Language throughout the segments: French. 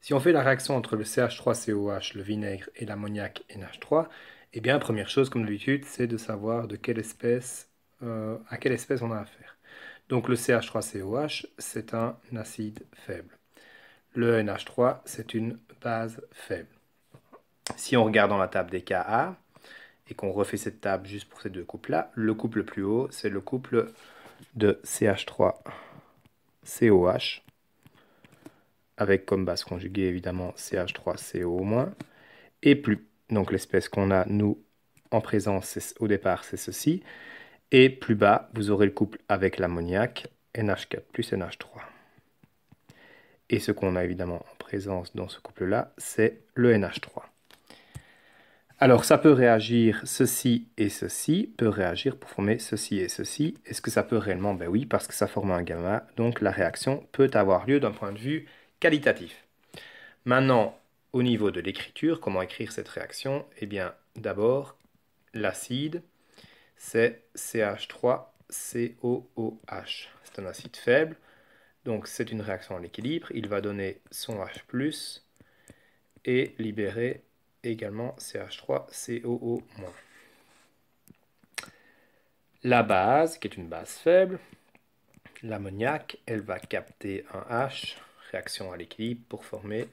Si on fait la réaction entre le CH3COH, le vinaigre et l'ammoniac NH3, eh bien, première chose, comme d'habitude, c'est de savoir de quelle espèce, à quelle espèce on a affaire. Donc le CH3COH, c'est un acide faible. Le NH3, c'est une base faible. Si on regarde dans la table des Ka, et qu'on refait cette table juste pour ces deux couples-là, le couple le plus haut, c'est le couple de CH3COH, avec comme base conjuguée évidemment CH3CO-, et plus. Donc l'espèce qu'on a, nous, en présence au départ, c'est ceci. Et plus bas, vous aurez le couple avec l'ammoniac, NH4 plus NH3. Et ce qu'on a évidemment en présence dans ce couple-là, c'est le NH3. Alors ça peut réagir, ceci et ceci peut réagir pour former ceci et ceci. Est-ce que ça peut réellement? Ben oui, parce que ça forme un gamma, donc la réaction peut avoir lieu d'un point de vue qualitatif. Maintenant, au niveau de l'écriture, comment écrire cette réaction? Eh bien, d'abord, l'acide, c'est CH3COOH. C'est un acide faible, donc c'est une réaction à l'équilibre. Il va donner son H+, et libérer également CH3COO-. La base, qui est une base faible, l'ammoniac, elle va capter un H, réaction à l'équilibre, pour former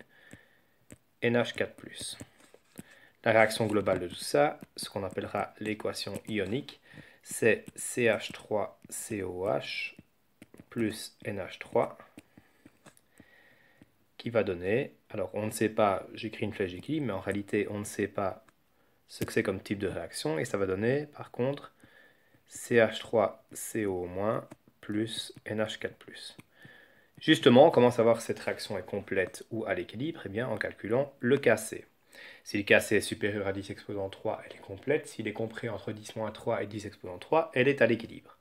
NH4+. La réaction globale de tout ça, ce qu'on appellera l'équation ionique, c'est CH3COH plus NH3 qui va donner, alors on ne sait pas, j'écris une flèche d'équilibre, mais en réalité on ne sait pas ce que c'est comme type de réaction, et ça va donner par contre CH3CO- plus NH4+. Justement, comment savoir si cette réaction est complète ou à l'équilibre? Eh bien, en calculant le Kc. Si le Kc est supérieur à 10 exposant 3, elle est complète. S'il est compris entre 10-3 et 10 exposant 3, elle est à l'équilibre.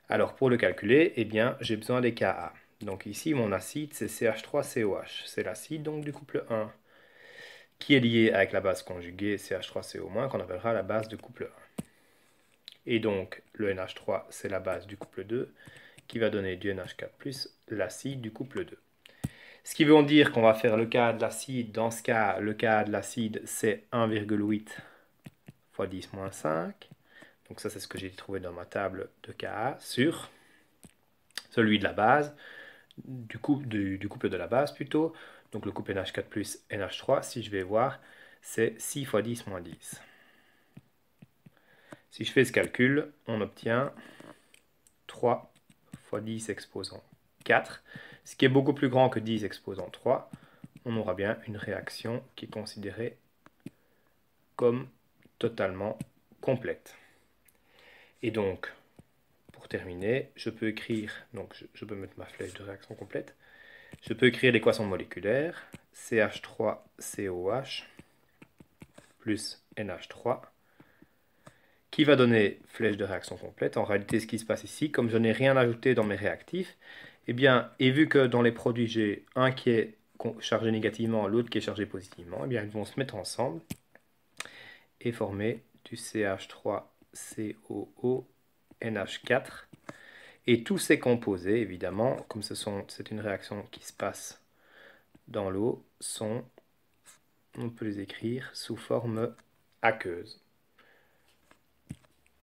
Alors, pour le calculer, eh bien, j'ai besoin des Ka. Donc ici, mon acide, c'est CH3COH. C'est l'acide donc du couple 1, qui est lié avec la base conjuguée CH3CO-, qu'on appellera la base du couple 1. Et donc, le NH3, c'est la base du couple 2, qui va donner du NH4+, l'acide du couple 2. Ce qui veut dire qu'on va faire le cas de l'acide. Dans ce cas, le cas de l'acide, c'est 1,8 fois 10-5. Donc ça, c'est ce que j'ai trouvé dans ma table de Ka sur celui de la base, du couple de la base plutôt. Donc le couple NH4+, NH3, si je vais voir, c'est 6 fois 10 moins 10. Si je fais ce calcul, on obtient 3 fois 10 exposant 4, ce qui est beaucoup plus grand que 10 exposant 3. On aura bien une réaction qui est considérée comme totalement complète. Et donc, pour terminer, je peux écrire, donc je peux mettre ma flèche de réaction complète, je peux écrire l'équation moléculaire, CH3COH plus NH3, qui va donner flèche de réaction complète. En réalité, ce qui se passe ici, comme je n'ai rien ajouté dans mes réactifs, eh bien, et vu que dans les produits, j'ai un qui est chargé négativement, l'autre qui est chargé positivement, eh bien, ils vont se mettre ensemble et former du CH3COO NH4. Et tous ces composés, évidemment, comme c'est une réaction qui se passe dans l'eau, on peut les écrire sous forme aqueuse.